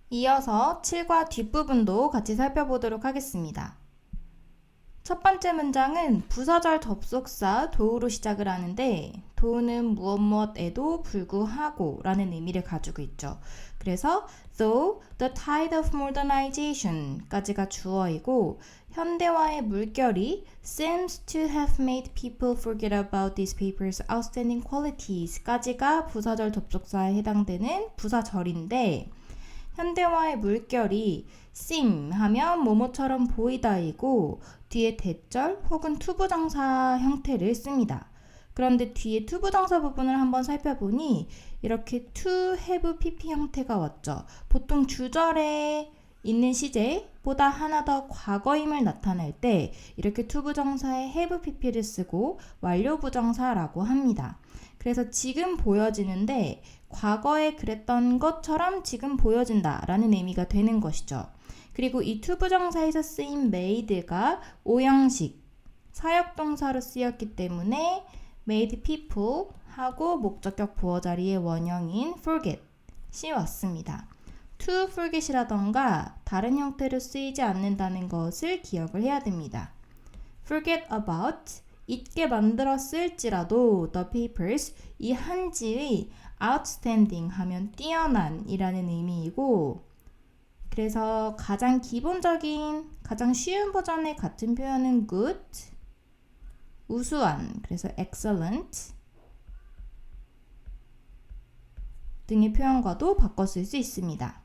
이어서 7과 뒷부분도 같이 살펴보도록 하겠습니다. 첫 번째 문장은 부사절 접속사 do로 시작을 하는데 do는 무엇무엇에도 불구하고 라는 의미를 가지고 있죠. 그래서 though the tide of modernization 까지가 주어이고 현대화의 물결이 seems to have made people forget about this paper's outstanding qualities 까지가 부사절 접속사에 해당되는 부사절인데 현대화의 물결이 seem 하면 뭐뭐처럼 보이다이고 뒤에 대절 혹은 투부정사 형태를 씁니다. 그런데 뒤에 투부정사 부분을 한번 살펴보니 이렇게 to, have, pp 형태가 왔죠. 보통 주절에 있는 시제보다 하나 더 과거임을 나타낼 때 이렇게 투부정사에 have, pp를 쓰고 완료부정사라고 합니다. 그래서 지금 보여지는데 과거에 그랬던 것처럼 지금 보여진다 라는 의미가 되는 것이죠. 그리고 이 투부정사에서 쓰인 made가 오형식 사역동사로 쓰였기 때문에 made people 하고 목적격 부어 자리의 원형인 forget이 왔습니다. to forget이라던가 다른 형태로 쓰이지 않는다는 것을 기억을 해야 됩니다. forget about 잊게 만들었을지라도 the papers 이 한지의 outstanding 하면 뛰어난 이라는 의미이고 그래서 가장 기본적인 가장 쉬운 버전의 같은 표현은 good 우수한 그래서 excellent 등의 표현과도 바꿔 쓸 수 있습니다.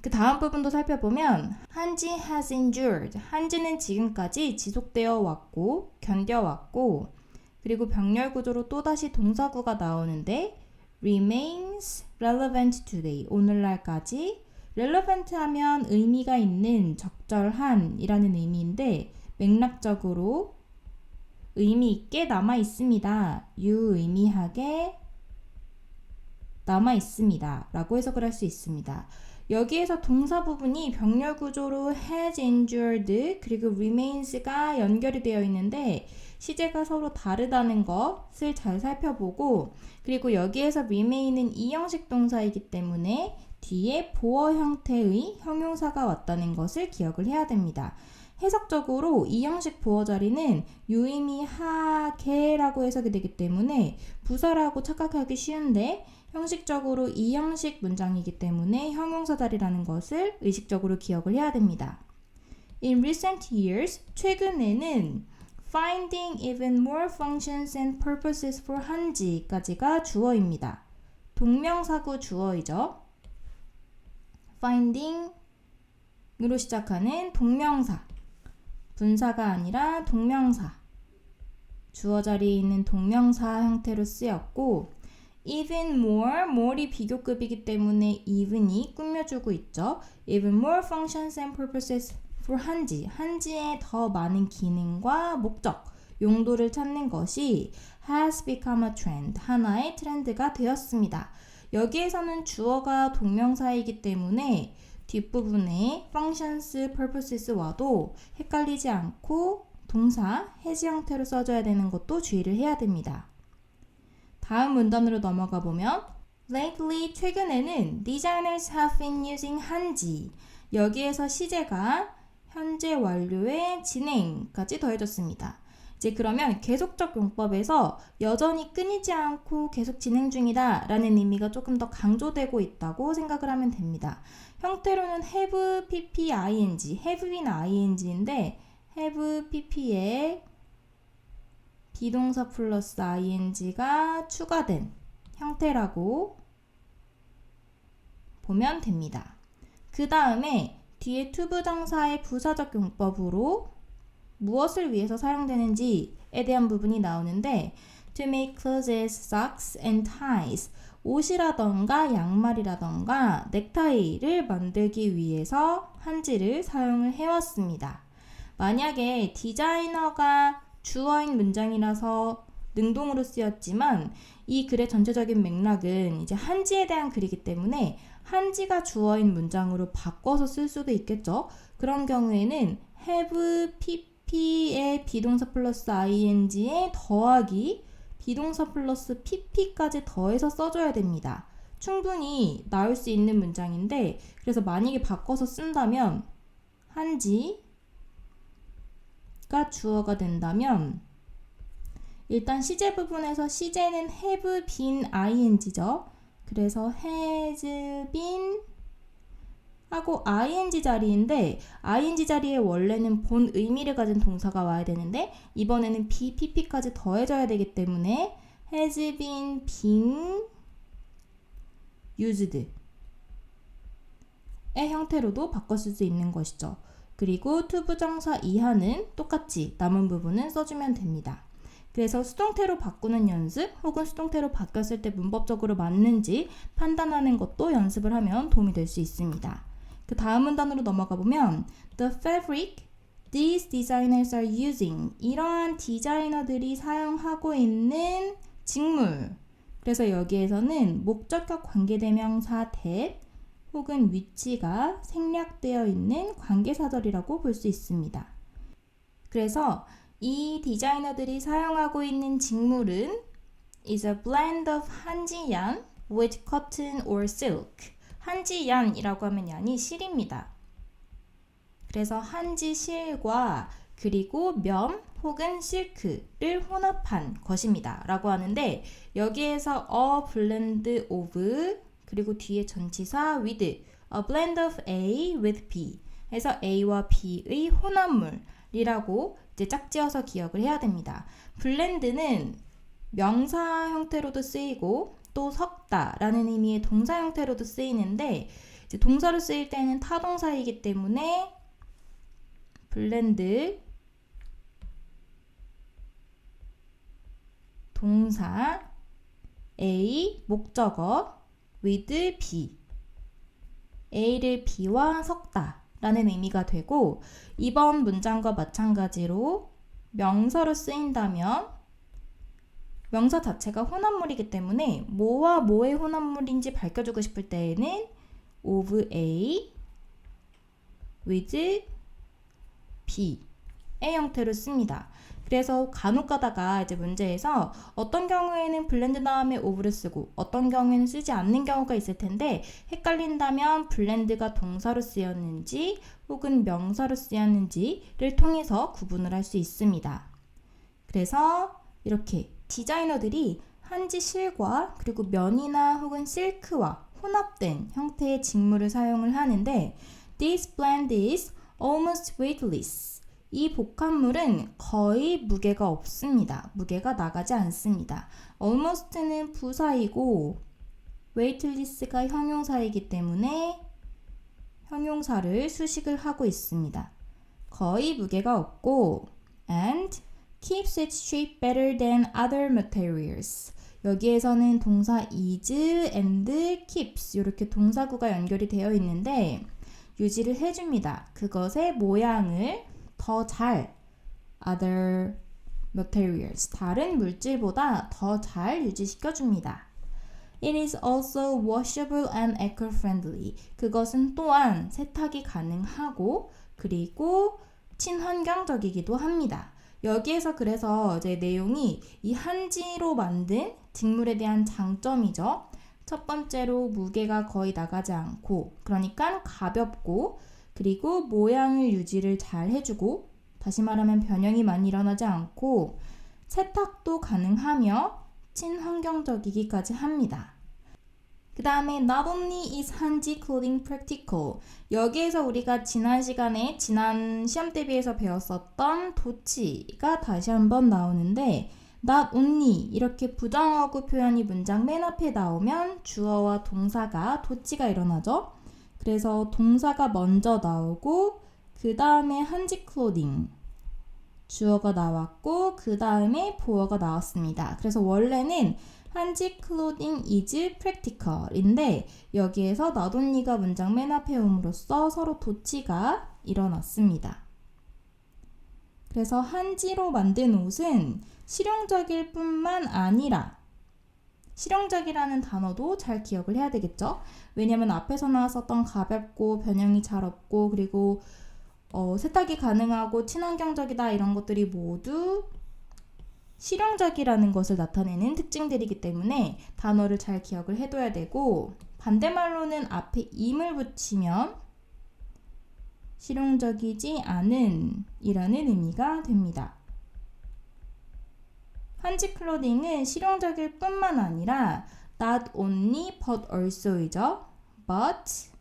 그 다음 부분도 살펴보면 한지 has endured 한지는 지금까지 지속되어 왔고 견뎌왔고 그리고 병렬 구조로 또다시 동사구가 나오는데 remains relevant today 오늘날까지 relevant 하면 의미가 있는 적절한 이라는 의미인데 맥락적으로 의미 있게 남아 있습니다. 유의미하게 남아 있습니다. 라고 해석을 할 수 있습니다. 여기에서 동사 부분이 병렬 구조로 has endured 그리고 remains가 연결이 되어 있는데 시제가 서로 다르다는 것을 잘 살펴보고 그리고 여기에서 remain은 이형식 동사이기 때문에 뒤에 보어 형태의 형용사가 왔다는 것을 기억을 해야 됩니다. 해석적으로 이형식 보어 자리는 유의미하게라고 해석이 되기 때문에 부사라고 착각하기 쉬운데 형식적으로 이형식 문장이기 때문에 형용사 자리라는 것을 의식적으로 기억을 해야 됩니다. In recent years, 최근에는 finding even more functions and purposes for 한지까지가 주어입니다. 동명사구 주어이죠. finding으로 시작하는 동명사 분사가 아니라 동명사 주어 자리에 있는 동명사 형태로 쓰였고 even more, more이 비교급이기 때문에 even이 꾸며주고 있죠. even more functions and purposes for 한지 한지의 더 많은 기능과 목적 용도를 찾는 것이 has become a trend 하나의 트렌드가 되었습니다. 여기에서는 주어가 동명사이기 때문에 뒷부분에 functions, purposes와도 헷갈리지 않고 동사, has 형태로 써줘야 되는 것도 주의를 해야 됩니다. 다음 문단으로 넘어가 보면 Lately, 최근에는 designers have been using 한지 여기에서 시제가 현재 완료의 진행까지 더해졌습니다. 이제 그러면 계속적 용법에서 여전히 끊이지 않고 계속 진행 중이다 라는 의미가 조금 더 강조되고 있다고 생각을 하면 됩니다. 형태로는 have, pp, ing, have been ing인데 have, pp에 비동사 플러스 ing가 추가된 형태라고 보면 됩니다. 그 다음에 뒤에 투부정사의 부사적 용법으로 무엇을 위해서 사용되는지에 대한 부분이 나오는데 to make clothes, socks and ties 옷이라던가 양말이라던가 넥타이를 만들기 위해서 한지를 사용을 해왔습니다. 만약에 디자이너가 주어인 문장이라서 능동으로 쓰였지만 이 글의 전체적인 맥락은 이제 한지에 대한 글이기 때문에 한지가 주어인 문장으로 바꿔서 쓸 수도 있겠죠. 그런 경우에는 have, pp의 비동사 플러스 ing에 더하기 비동사 플러스 pp까지 더해서 써줘야 됩니다. 충분히 나올 수 있는 문장인데, 그래서 만약에 바꿔서 쓴다면 한지가 주어가 된다면 일단 시제 부분에서 시제는 have been ing죠. 그래서 has been 하고 ing 자리인데 ing 자리에 원래는 본 의미를 가진 동사가 와야 되는데 이번에는 be, pp까지 더해져야 되기 때문에 has been being used 의 형태로도 바꿔 쓸 수 있는 것이죠. 그리고 to 부정사 이하는 똑같이 남은 부분은 써주면 됩니다. 그래서 수동태로 바꾸는 연습 혹은 수동태로 바뀌었을 때 문법적으로 맞는지 판단하는 것도 연습을 하면 도움이 될 수 있습니다. 그 다음 문단으로 넘어가 보면 The fabric these designers are using, 이러한 디자이너들이 사용하고 있는 직물. 그래서 여기에서는 목적격 관계대명사 that 혹은 위치가 생략되어 있는 관계사절이라고 볼 수 있습니다. 그래서 이 디자이너들이 사용하고 있는 직물은 is a blend of 한지얀 with cotton or silk. 한지얀이라고 하면 얀이 실입니다. 그래서 한지실과 그리고 면 혹은 실크를 혼합한 것입니다. 라고 하는데 여기에서 a blend of 그리고 뒤에 전치사 with a blend of A with B 해서 A와 B의 혼합물이라고 이제 짝지어서 기억을 해야 됩니다. 블렌드는 명사 형태로도 쓰이고 또 섞다라는 의미의 동사 형태로도 쓰이는데 이제 동사로 쓰일 때는 타동사이기 때문에 블렌드 동사 A 목적어 with B A를 B와 섞다 라는 의미가 되고 이번 문장과 마찬가지로 명사로 쓰인다면 명사 자체가 혼합물이기 때문에 뭐와 뭐의 혼합물인지 밝혀주고 싶을 때에는 of A with B의 형태로 씁니다. 그래서 간혹 가다가 이제 문제에서 어떤 경우에는 블렌드 다음에 of를 쓰고 어떤 경우에는 쓰지 않는 경우가 있을 텐데 헷갈린다면 블렌드가 동사로 쓰였는지 혹은 명사로 쓰였는지를 통해서 구분을 할 수 있습니다. 그래서 이렇게 디자이너들이 한지 실과 그리고 면이나 혹은 실크와 혼합된 형태의 직물을 사용을 하는데 This blend is almost weightless. 이 복합물은 거의 무게가 없습니다. 무게가 나가지 않습니다. almost는 부사이고 weightless가 형용사이기 때문에 형용사를 수식을 하고 있습니다. 거의 무게가 없고 and keeps its shape better than other materials. 여기에서는 동사 is and keeps 이렇게 동사구가 연결이 되어 있는데 유지를 해줍니다. 그것의 모양을 더 잘 other materials 다른 물질보다 더 잘 유지시켜줍니다. It is also washable and eco-friendly. 그것은 또한 세탁이 가능하고 그리고 친환경적이기도 합니다. 여기에서 그래서 이제 내용이 이 한지로 만든 직물에 대한 장점이죠. 첫 번째로 무게가 거의 나가지 않고 그러니까 가볍고 그리고 모양을 유지를 잘 해주고 다시 말하면 변형이 많이 일어나지 않고 세탁도 가능하며 친환경적이기까지 합니다. 그 다음에 Not only is 한지 clothing practical. 여기에서 우리가 지난 시간에 지난 시험 대비해서 배웠었던 도치가 다시 한번 나오는데 Not only 이렇게 부정어구 표현이 문장 맨 앞에 나오면 주어와 동사가 도치가 일어나죠. 그래서 동사가 먼저 나오고 그 다음에 한지 클로딩 주어가 나왔고 그 다음에 보어가 나왔습니다. 그래서 원래는 한지 클로딩 is practical인데 여기에서 not only가 문장 맨 앞에 옴으로써 서로 도치가 일어났습니다. 그래서 한지로 만든 옷은 실용적일 뿐만 아니라 실용적이라는 단어도 잘 기억을 해야 되겠죠? 왜냐면 앞에서 나왔었던 가볍고 변형이 잘 없고 그리고 세탁이 가능하고 친환경적이다 이런 것들이 모두 실용적이라는 것을 나타내는 특징들이기 때문에 단어를 잘 기억을 해둬야 되고, 반대말로는 앞에 임을 붙이면 실용적이지 않은 이라는 의미가 됩니다. 한지 클로딩은 실용적일 뿐만 아니라 not only but also이죠. But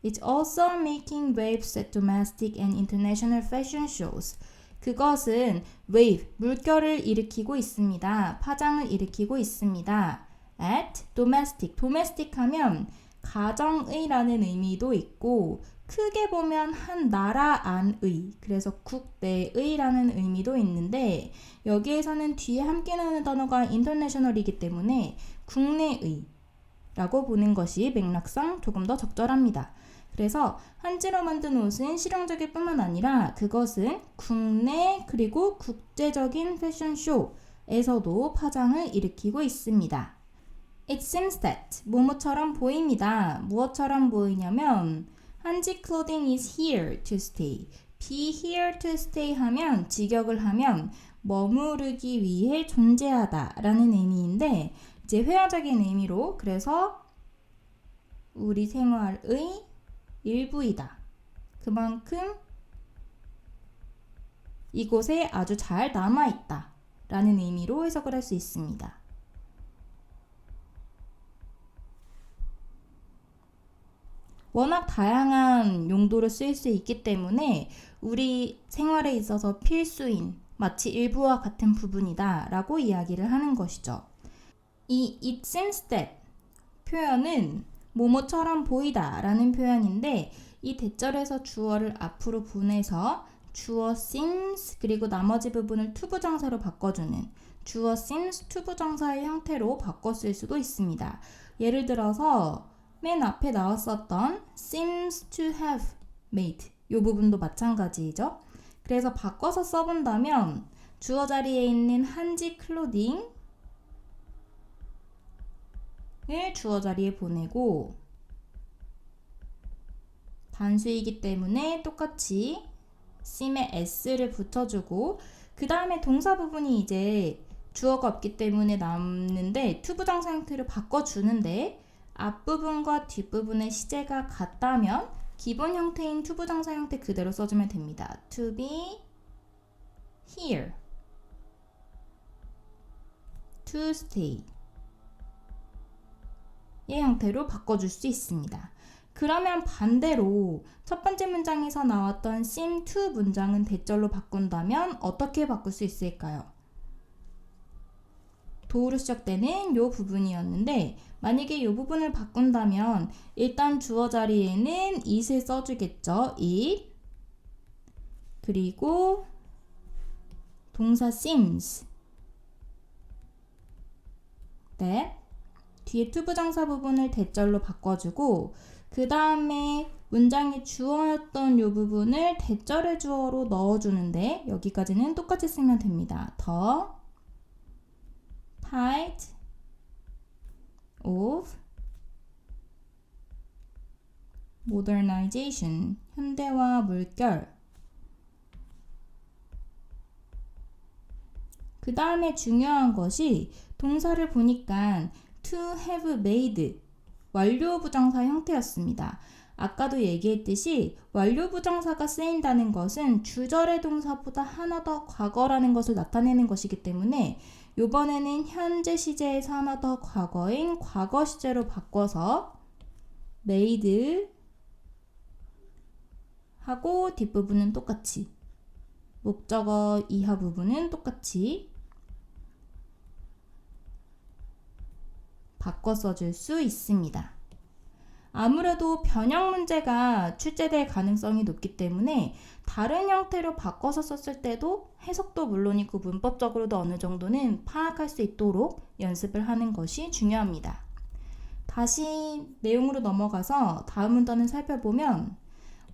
it's also making waves at domestic and international fashion shows. 그것은 wave, 물결을 일으키고 있습니다. 파장을 일으키고 있습니다. at domestic, domestic 하면 가정의라는 의미도 있고, 크게 보면 한 나라 안의, 그래서 국내의라는 의미도 있는데, 여기에서는 뒤에 함께 나오는 단어가 international이기 때문에 국내의라고 보는 것이 맥락상 조금 더 적절합니다. 그래서 한지로 만든 옷은 실용적일 뿐만 아니라 그것은 국내 그리고 국제적인 패션쇼에서도 파장을 일으키고 있습니다. It seems that 뭐뭐처럼 보입니다. 무엇처럼 보이냐면 한지 clothing is here to stay. be here to stay 하면 직역을 하면 머무르기 위해 존재하다 라는 의미인데, 이제 회화적인 의미로 그래서 우리 생활의 일부이다. 그만큼 이곳에 아주 잘 남아있다 라는 의미로 해석을 할 수 있습니다. 워낙 다양한 용도로 쓰일 수 있기 때문에 우리 생활에 있어서 필수인, 마치 일부와 같은 부분이다 라고 이야기를 하는 것이죠. 이 it seems that 표현은 뭐뭐처럼 보이다 라는 표현인데, 이 대절에서 주어를 앞으로 보내서 주어 seems 그리고 나머지 부분을 투부정사로 바꿔주는 주어 seems 투부정사의 형태로 바꿔 쓸 수도 있습니다. 예를 들어서 맨 앞에 나왔었던 seems to have made, 이 부분도 마찬가지죠. 그래서 바꿔서 써본다면 주어 자리에 있는 한지 클로딩 을 주어 자리에 보내고, 단수이기 때문에 똑같이 seem에 s를 붙여주고, 그 다음에 동사 부분이 이제 주어가 없기 때문에 남는데 투부정사 형태를 바꿔주는데, 앞부분과 뒷부분의 시제가 같다면 기본 형태인 투부정사 형태 그대로 써주면 됩니다. To be here, to stay 의 형태로 바꿔줄 수 있습니다. 그러면 반대로 첫 번째 문장에서 나왔던 seem to 문장은 대절로 바꾼다면 어떻게 바꿀 수 있을까요? 도로 시작되는 요 부분이었는데, 만약에 요 부분을 바꾼다면 일단 주어 자리에는 it을 써주겠죠. it. 그리고 동사 seems that 뒤에 투부정사 부분을 대절로 바꿔주고, 그 다음에 문장의 주어였던 이 부분을 대절의 주어로 넣어주는데, 여기까지는 똑같이 쓰면 됩니다. The tide of modernization, 현대화 물결. 그 다음에 중요한 것이 동사를 보니까 to have made 완료 부정사 형태였습니다. 아까도 얘기했듯이 완료 부정사가 쓰인다는 것은 주절의 동사보다 하나 더 과거라는 것을 나타내는 것이기 때문에 이번에는 현재 시제에서 하나 더 과거인 과거 시제로 바꿔서 made 하고 뒷부분은 똑같이, 목적어 이하 부분은 똑같이 바꿔 써줄 수 있습니다. 아무래도 변형 문제가 출제될 가능성이 높기 때문에 다른 형태로 바꿔서 썼을 때도 해석도 물론이고 문법적으로도 어느 정도는 파악할 수 있도록 연습을 하는 것이 중요합니다. 다시 내용으로 넘어가서 다음 문단을 살펴보면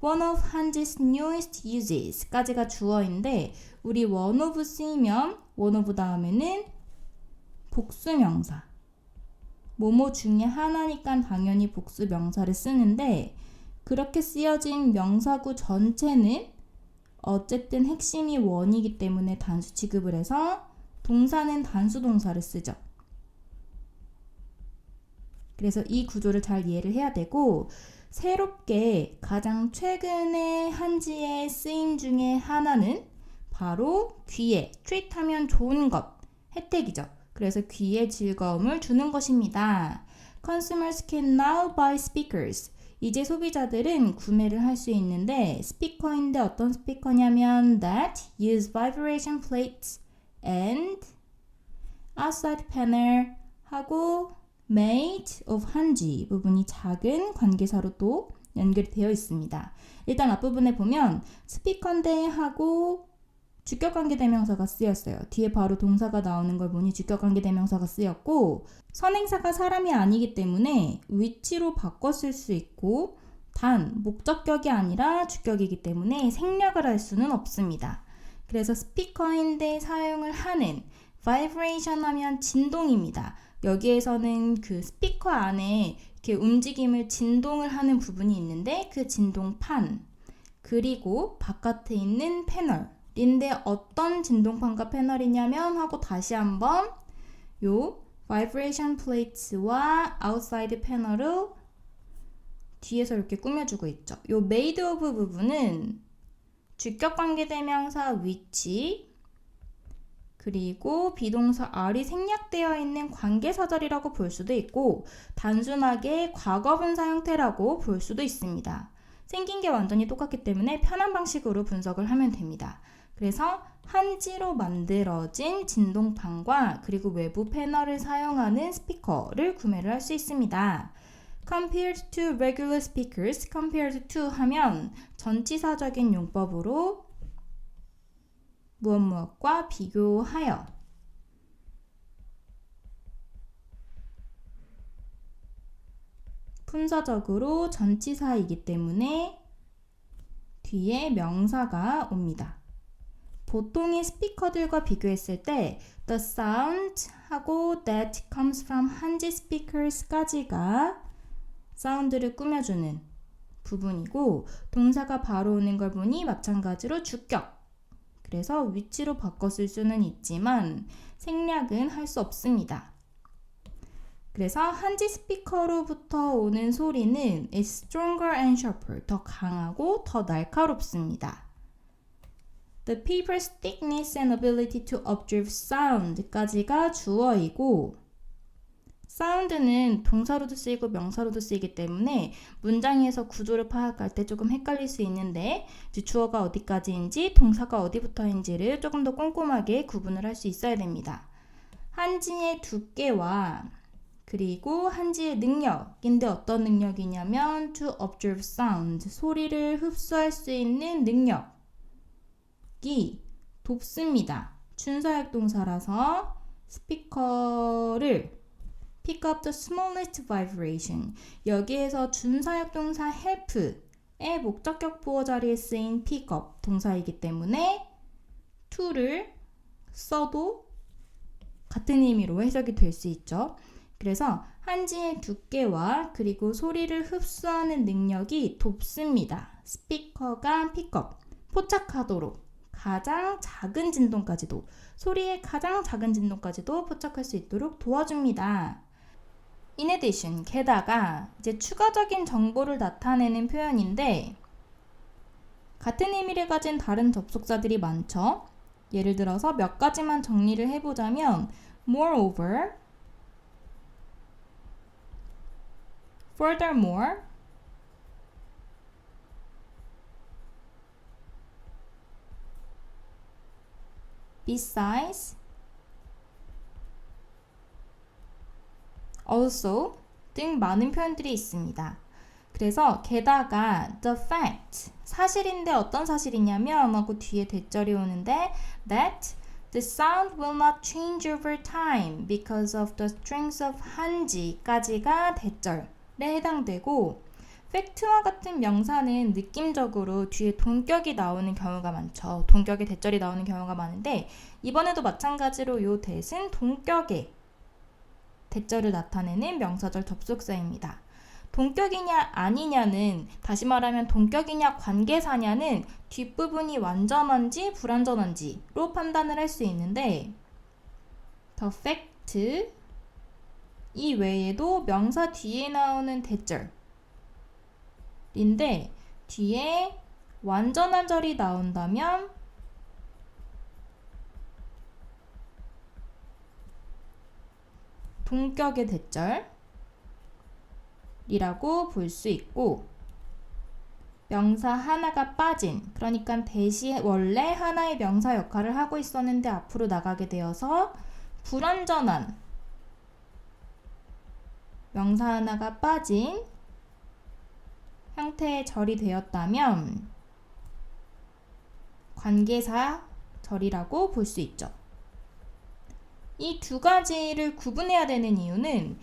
One of 한지's newest uses 까지가 주어인데, 우리 one of 쓰이면 one of 다음에는 복수명사, 뭐뭐 중에 하나니까 당연히 복수 명사를 쓰는데, 그렇게 쓰여진 명사구 전체는 어쨌든 핵심이 one이기 때문에 단수 취급을 해서 동사는 단수 동사를 쓰죠. 그래서 이 구조를 잘 이해를 해야 되고, 새롭게 가장 최근에 한지의 쓰임 중에 하나는 바로 귀에, treat 하면 좋은 것, 혜택이죠. 그래서 귀에 즐거움을 주는 것입니다. Consumers can now buy speakers. 이제 소비자들은 구매를 할 수 있는데, 스피커인데 어떤 스피커냐면 that use vibration plates and outside panel 하고 made of 한지 부분이 작은 관계사로 또 연결이 되어 있습니다. 일단 앞부분에 보면 스피커인데 하고 주격관계대명사가 쓰였어요. 뒤에 바로 동사가 나오는 걸 보니 주격관계대명사가 쓰였고, 선행사가 사람이 아니기 때문에 위치로 바꿔 쓸 수 있고, 단 목적격이 아니라 주격이기 때문에 생략을 할 수는 없습니다. 그래서 스피커인데 사용을 하는 vibration 하면 진동입니다. 여기에서는 그 스피커 안에 이렇게 움직임을 진동을 하는 부분이 있는데 그 진동판, 그리고 바깥에 있는 패널인데 어떤 진동판과 패널이냐면 하고 다시 한번 요 vibration plates와 outside 패널을 뒤에서 이렇게 꾸며주고 있죠. 요 made of 부분은 주격관계대명사 위치, 그리고 비동사 R이 생략되어 있는 관계사절이라고 볼 수도 있고, 단순하게 과거분사 형태라고 볼 수도 있습니다. 생긴 게 완전히 똑같기 때문에 편한 방식으로 분석을 하면 됩니다. 그래서 한지로 만들어진 진동판과 그리고 외부 패널을 사용하는 스피커를 구매를 할 수 있습니다. Compared to regular speakers, compared to 하면 전치사적인 용법으로 무엇과 비교하여, 분사적으로 전치사이기 때문에 뒤에 명사가 옵니다. 보통의 스피커들과 비교했을 때 the sound 하고 that comes from 한지 speakers까지가 사운드를 꾸며주는 부분이고, 동사가 바로 오는 걸 보니 마찬가지로 주격, 그래서 위치로 바꿔 쓸 수는 있지만 생략은 할 수 없습니다. 그래서 한지 스피커로부터 오는 소리는 is stronger and sharper, 더 강하고 더 날카롭습니다. The paper's thickness and ability to observe sound까지가 주어이고, 사운드는 동사로도 쓰이고 명사로도 쓰이기 때문에 문장에서 구조를 파악할 때 조금 헷갈릴 수 있는데, 주어가 어디까지인지 동사가 어디부터인지를 조금 더 꼼꼼하게 구분을 할 수 있어야 됩니다. 한지의 두께와 그리고 한지의 능력인데 어떤 능력이냐면 to observe sound, 소리를 흡수할 수 있는 능력이 돕습니다. 준사역 동사라서 스피커를 pick up the smallest vibration, 여기에서 준사역 동사 help의 목적격 보어 자리에 쓰인 pick up 동사이기 때문에 to를 써도 같은 의미로 해석이 될 수 있죠. 그래서 한지의 두께와 그리고 소리를 흡수하는 능력이 돕습니다. 스피커가 픽업, 포착하도록 가장 작은 진동까지도, 소리의 가장 작은 진동까지도 포착할 수 있도록 도와줍니다. In addition, 게다가 이제 추가적인 정보를 나타내는 표현인데, 같은 의미를 가진 다른 접속사들이 많죠. 예를 들어서 몇 가지만 정리를 해보자면 moreover, furthermore, besides, also 등 많은 표현들이 있습니다. 그래서 게다가 the fact, 사실인데 어떤 사실이냐면 하고 뒤에 대절이 오는데 that the sound will not change over time because of the strength of 한지까지가 대절에 해당되고, 팩트와 같은 명사는 느낌적으로 뒤에 동격이 나오는 경우가 많죠. 동격에 대절이 나오는 경우가 많은데, 이번에도 마찬가지로 이 that은 동격의 대절을 나타내는 명사절 접속사입니다. 동격이냐 아니냐는, 다시 말하면 동격이냐 관계사냐는 뒷부분이 완전한지 불완전한지로 판단을 할 수 있는데, the fact 이 외에도 명사 뒤에 나오는 대절인데 뒤에 완전한 절이 나온다면 동격의 대절이라고 볼 수 있고 명사 하나가 빠진 그러니까 원래 하나의 명사 역할을 하고 있었는데 앞으로 나가게 되어서 불완전한 명사 하나가 빠진 형태의 절이 되었다면 관계사 절이라고 볼 수 있죠. 이 두 가지를 구분해야 되는 이유는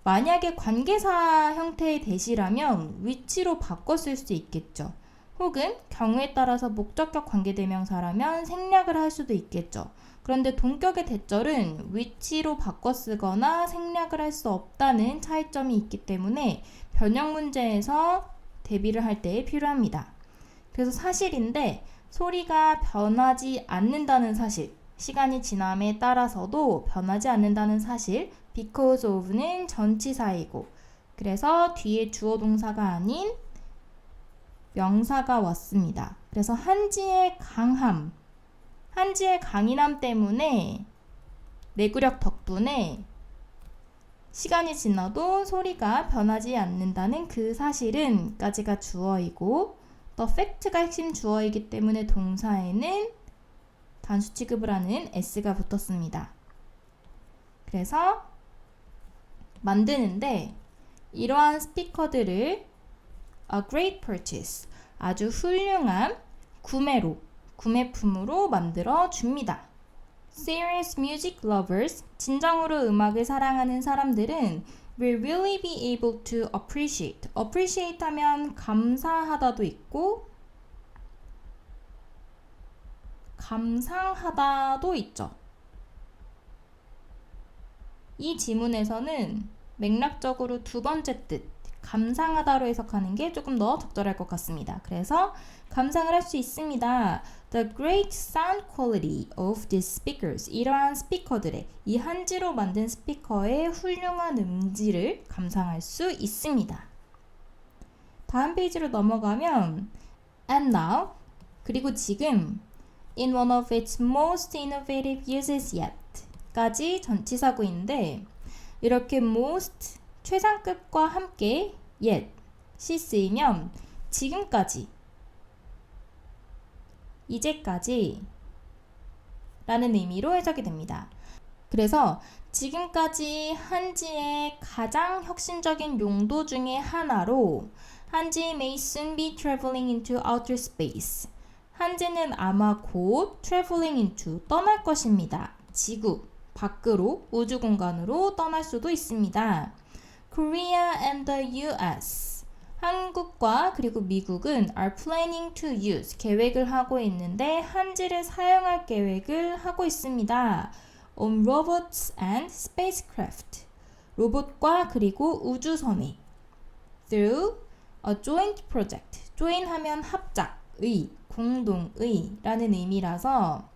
만약에 관계사 형태의 대시라면 위치로 바꿔 쓸 수 있겠죠. 혹은 경우에 따라서 목적격 관계대명사라면 생략을 할 수도 있겠죠. 그런데 동격의 대절은 위치로 바꿔 쓰거나 생략을 할 수 없다는 차이점이 있기 때문에 변형 문제에서 대비를 할 때 필요합니다. 그래서 사실인데 소리가 변하지 않는다는 사실, 시간이 지남에 따라서도 변하지 않는다는 사실, because of는 전치사이고 그래서 뒤에 주어 동사가 아닌 명사가 왔습니다. 그래서 한지의 강함, 한지의 강인함 때문에 내구력 덕분에 시간이 지나도 소리가 변하지 않는다는 그 사실은 까지가 주어이고 the fact가 핵심 주어이기 때문에 동사에는 단수 취급을 하는 s가 붙었습니다. 그래서 만드는데 이러한 스피커들을 a great purchase, 아주 훌륭한 구매품으로 만들어 줍니다. Serious music lovers, 진정으로 음악을 사랑하는 사람들은 will really be able to appreciate. appreciate 하면 감사하다도 있고 감상하다도 있죠. 이 지문에서는 맥락적으로 두 번째 뜻, 감상하다로 해석하는 게 조금 더 적절할 것 같습니다. 그래서 감상을 할 수 있습니다. The great sound quality of these speakers. 이러한 스피커들의, 이 한지로 만든 스피커의 훌륭한 음질을 감상할 수 있습니다. 다음 페이지로 넘어가면 and now, 그리고 지금 in one of its most innovative uses yet 까지 전치사구인데 이렇게 most, 최상급과 함께 yet이 쓰이면 지금까지, 이제까지 라는 의미로 해석이 됩니다. 그래서 지금까지 한지의 가장 혁신적인 용도 중에 하나로 한지 may soon be traveling into outer space. 한지는 아마 곧 traveling into, 떠날 것입니다. 지구 밖으로, 우주 공간으로 떠날 수도 있습니다. Korea and the US. 한국과 그리고 미국은 are planning to use, 계획을 하고 있는데 한지를 사용할 계획을 하고 있습니다. On robots and spacecraft. 로봇과 그리고 우주선에. Through a joint project. join 하면 합작의, 공동의 라는 의미라서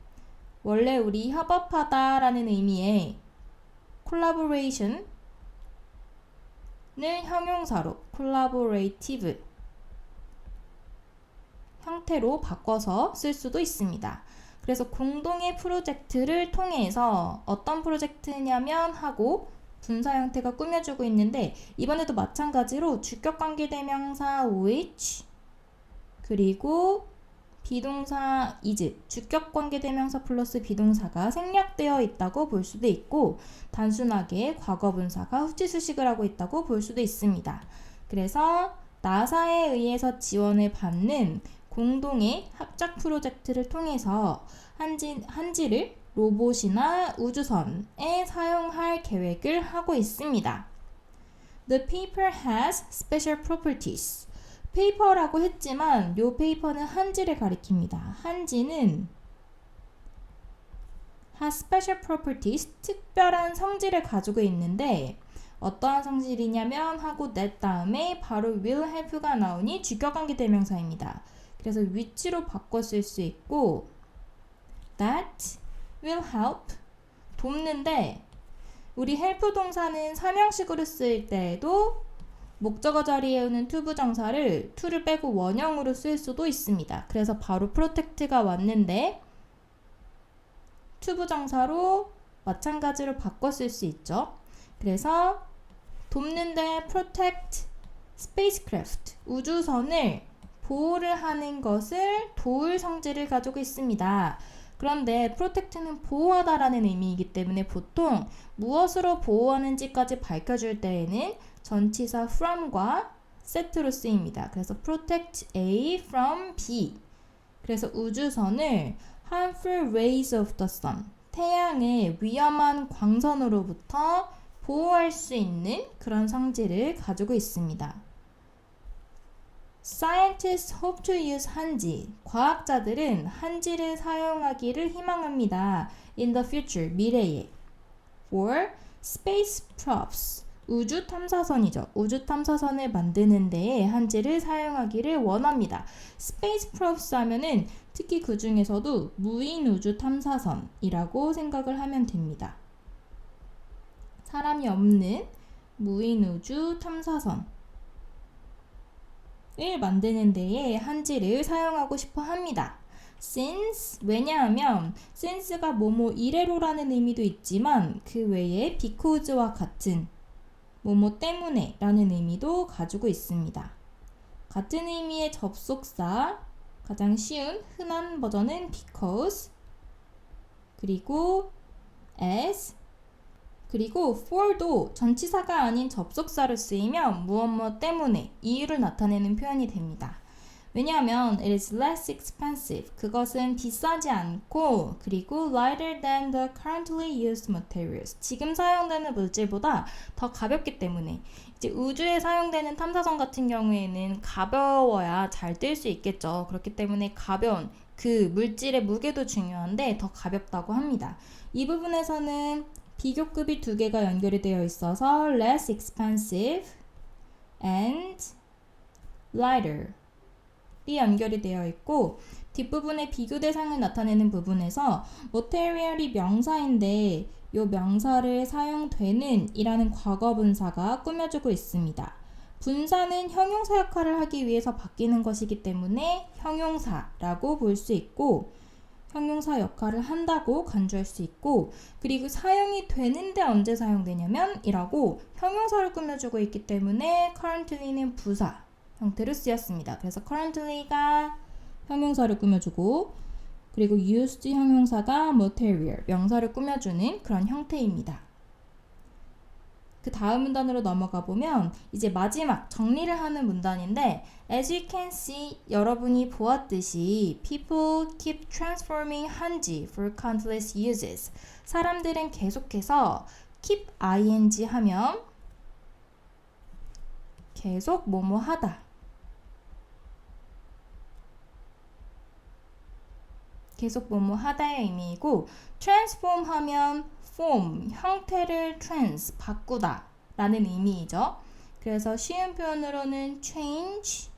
원래 우리 협업하다 라는 의미의 collaboration 을 형용사로 collaborative 형태로 바꿔서 쓸 수도 있습니다. 그래서 공동의 프로젝트를 통해서 어떤 프로젝트냐면 하고 분사 형태가 꾸며주고 있는데 이번에도 마찬가지로 주격관계대명사 which 그리고 비동사 is, 주격관계대명사 플러스 비동사가 생략되어 있다고 볼 수도 있고 단순하게 과거분사가 후치수식을 하고 있다고 볼 수도 있습니다. 그래서 나사에 의해서 지원을 받는 공동의 합작 프로젝트를 통해서 한지를 로봇이나 우주선에 사용할 계획을 하고 있습니다. The paper has special properties. 페이퍼라고 했지만 이 페이퍼는 한지를 가리킵니다. 한지는 has special properties, 특별한 성질을 가지고 있는데 어떠한 성질이냐면 하고 that 다음에 바로 will have가 나오니 주격관계대명사입니다. 그래서 위치로 바꿔 쓸 수 있고 that will help, 돕는데 우리 help 동사는 사명식으로 쓰일 때에도 목적어 자리에 오는 to 부정사를 to를 빼고 원형으로 쓸 수도 있습니다. 그래서 바로 protect가 왔는데 to 부정사로 마찬가지로 바꿔 쓸 수 있죠. 그래서 돕는데 protect spacecraft 우주선을 보호를 하는 것을 도울 성질을 가지고 있습니다. 그런데 protect는 보호하다라는 의미이기 때문에 보통 무엇으로 보호하는지까지 밝혀줄 때에는 전치사 from과 set로 쓰입니다. 그래서 protect A from B. 그래서 우주선을 harmful rays of the sun. 태양의 위험한 광선으로부터 보호할 수 있는 그런 성질을 가지고 있습니다. Scientists hope to use 한지. 과학자들은 한지를 사용하기를 희망합니다. In the future, 미래에. For space probes. 우주 탐사선이죠. 우주 탐사선을 만드는 데에 한지를 사용하기를 원합니다. Space probes 하면은 특히 그 중에서도 무인 우주 탐사선이라고 생각을 하면 됩니다. 사람이 없는 무인 우주 탐사선 을 만드는 데에 한지를 사용하고 싶어 합니다. since 왜냐하면 since가 뭐뭐 이래로라는 의미도 있지만 그 외에 because와 같은 뭐뭐 때문에 라는 의미도 가지고 있습니다. 같은 의미의 접속사 가장 쉬운 흔한 버전은 because 그리고 as 그리고 for도 전치사가 아닌 접속사로 쓰이면 무엇 때문에 이유를 나타내는 표현이 됩니다. 왜냐하면 it is less expensive. 그것은 비싸지 않고 그리고 lighter than the currently used materials. 지금 사용되는 물질보다 더 가볍기 때문에 이제 우주에 사용되는 탐사선 같은 경우에는 가벼워야 잘 뜰 수 있겠죠. 그렇기 때문에 가벼운 그 물질의 무게도 중요한데 더 가볍다고 합니다. 이 부분에서는 비교급이 두 개가 연결이 되어 있어서 less expensive and lighter 이 연결이 되어 있고 뒷부분에 비교 대상을 나타내는 부분에서 material이 명사인데 이 명사를 사용되는 이라는 과거 분사가 꾸며주고 있습니다. 분사는 형용사 역할을 하기 위해서 바뀌는 것이기 때문에 형용사라고 볼 수 있고 형용사 역할을 한다고 간주할 수 있고 그리고 사용이 되는데 언제 사용되냐면 이라고 형용사를 꾸며주고 있기 때문에 currently는 부사 형태로 쓰였습니다. 그래서 currently가 형용사를 꾸며주고 그리고 used 형용사가 material 명사를 꾸며주는 그런 형태입니다. 그 다음 문단으로 넘어가 보면 이제 마지막 정리를 하는 문단인데 as you can see 여러분이 보았듯이 people keep transforming 한지 for countless uses 사람들은 계속해서 keep ing 하면 계속 뭐뭐 하다 계속 뭐뭐 하다의 의미이고 transform 하면 form, 형태를 바꾸다 라는 의미이죠. 그래서 쉬운 표현으로는 change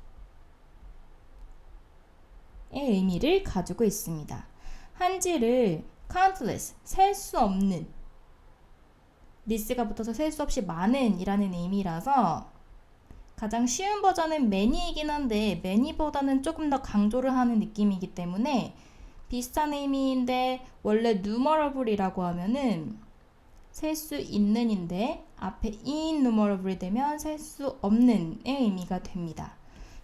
의 의미를 가지고 있습니다. 한지를 countless, 셀 수 없는 this가 붙어서 셀 수 없이 많은 이라는 의미라서 가장 쉬운 버전은 many이긴 한데 many보다는 조금 더 강조를 하는 느낌이기 때문에 비슷한 의미인데 원래 numerable이라고 하면은 셀 수 있는인데 앞에 innumerable이 되면 셀 수 없는의 의미가 됩니다.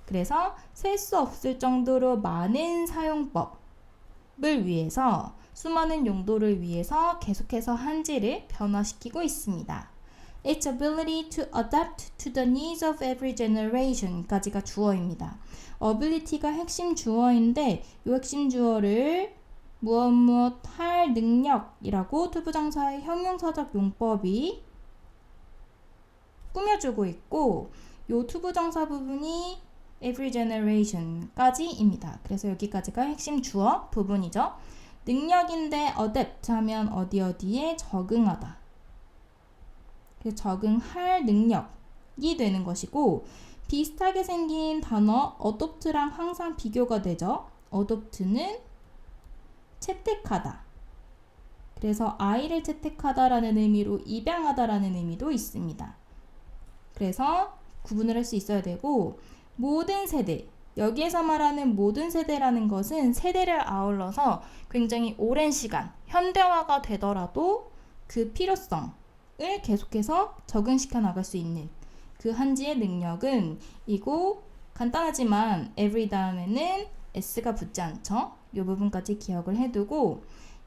그래서 셀 수 없을 정도로 많은 사용법을 위해서 수많은 용도를 위해서 계속해서 한지를 변화시키고 있습니다. Its ability to adapt to the needs of every generation 까지가 주어입니다. ability가 핵심 주어인데 이 핵심 주어를 무엇 할 능력이라고 투부정사의 형용사적 용법이 꾸며주고 있고 이 투부정사 부분이 every generation까지입니다. 그래서 여기까지가 핵심 주어 부분이죠. 능력인데 adapt 하면 어디에 적응하다. 그래서 적응할 능력이 되는 것이고 비슷하게 생긴 단어 adopt랑 항상 비교가 되죠. adopt는 채택하다. 그래서 아이를 채택하다라는 의미로 입양하다라는 의미도 있습니다. 그래서 구분을 할 수 있어야 되고, 모든 세대, 여기에서 말하는 모든 세대라는 것은 세대를 아울러서 굉장히 오랜 시간, 현대화가 되더라도 그 필요성을 계속해서 적응시켜 나갈 수 있는 그 한지의 능력은 이고, 간단하지만 every 다음에는 s가 붙지 않죠. 이 부분까지 기억을 해두고,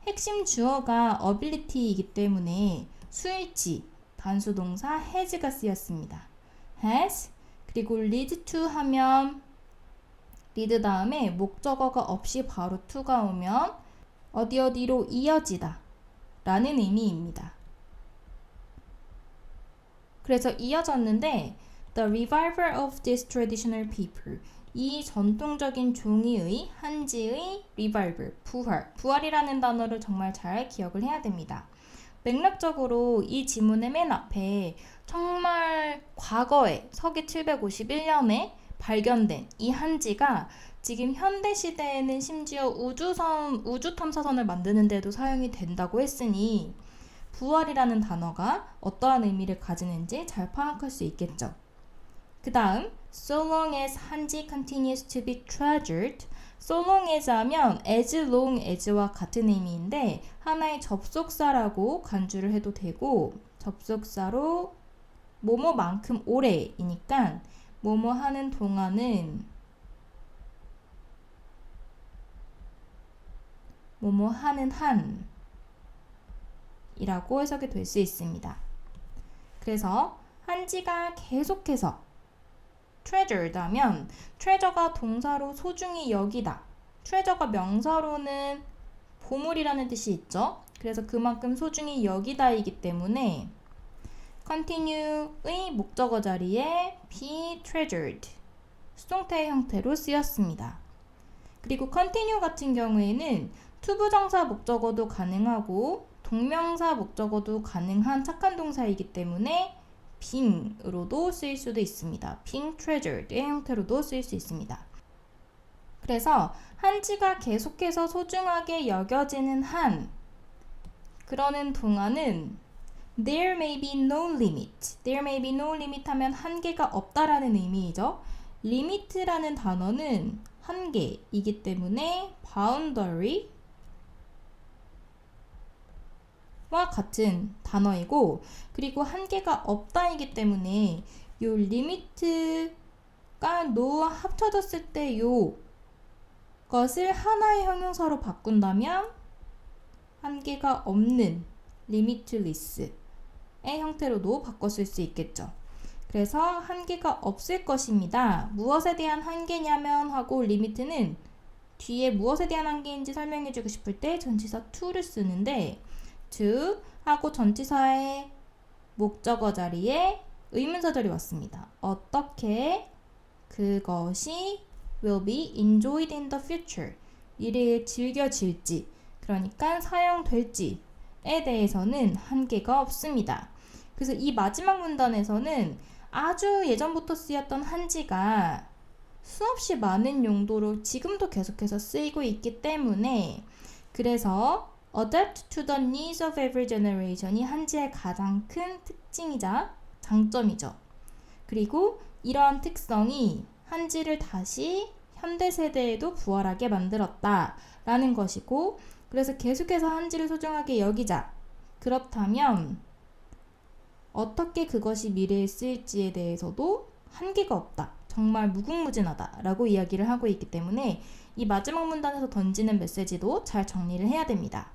핵심 주어가 ability이기 때문에 수일치, 단수동사 has가 쓰였습니다. has, 그리고 lead to 하면 lead 다음에 목적어가 없이 바로 to가 오면 어디 어디로 이어지다 라는 의미입니다. 그래서 이어졌는데 the revival of this traditional people, 이 전통적인 종이의 한지의 revival, 부활이라는 단어를 정말 잘 기억을 해야 됩니다. 맥락적으로 이 지문의 맨 앞에 정말 과거에 서기 751년에 발견된 이 한지가 지금 현대 시대에는 심지어 우주 탐사선을 만드는 데도 사용이 된다고 했으니 부활이라는 단어가 어떠한 의미를 가지는지 잘 파악할 수 있겠죠. 그 다음 so long as 한지 continues to be treasured, so long as 하면 as long as와 같은 의미인데 하나의 접속사라고 간주를 해도 되고, 접속사로 뭐뭐만큼 오래이니까 뭐뭐 하는 동안은 뭐뭐 하는 한 이라고 해석이 될 수 있습니다. 그래서 한지가 계속해서 treasured 하면 treasure가 동사로 소중히 여기다, treasure가 명사로는 보물이라는 뜻이 있죠. 그래서 그만큼 소중히 여기다이기 때문에 continue의 목적어 자리에 be treasured, 수동태의 형태로 쓰였습니다. 그리고 continue 같은 경우에는 투부정사 목적어도 가능하고 동명사 목적어도 가능한 착한 동사이기 때문에 being으로도 쓰일 수도 있습니다. being treasured의 형태로도 쓰일 수 있습니다. 그래서 한지가 계속해서 소중하게 여겨지는 한, 그러는 동안은 there may be no limit, there may be no limit 하면 한계가 없다라는 의미이죠. limit라는 단어는 한계이기 때문에 boundary 와 같은 단어이고, 그리고 한계가 없다이기 때문에 요 limit가 no와 합쳐졌을 때 요 것을 하나의 형용사로 바꾼다면 한계가 없는 limitless의 형태로도 바꿨을 수 있겠죠. 그래서 한계가 없을 것입니다. 무엇에 대한 한계냐면 하고 limit는 뒤에 무엇에 대한 한계인지 설명해주고 싶을 때 전치사 to를 쓰는데 to 하고 전치사의 목적어 자리에 의문사절이 왔습니다. 어떻게 그것이 will be enjoyed in the future, 미래에 즐겨질지, 그러니까 사용될지에 대해서는 한계가 없습니다. 그래서 이 마지막 문단에서는 아주 예전부터 쓰였던 한지가 수없이 많은 용도로 지금도 계속해서 쓰이고 있기 때문에, 그래서 adapt to the needs of every generation이 한지의 가장 큰 특징이자 장점이죠. 그리고 이러한 특성이 한지를 다시 현대 세대에도 부활하게 만들었다 라는 것이고, 그래서 계속해서 한지를 소중하게 여기자. 그렇다면 어떻게 그것이 미래에 쓰일지에 대해서도 한계가 없다, 정말 무궁무진하다 라고 이야기를 하고 있기 때문에 이 마지막 문단에서 던지는 메시지도 잘 정리를 해야 됩니다.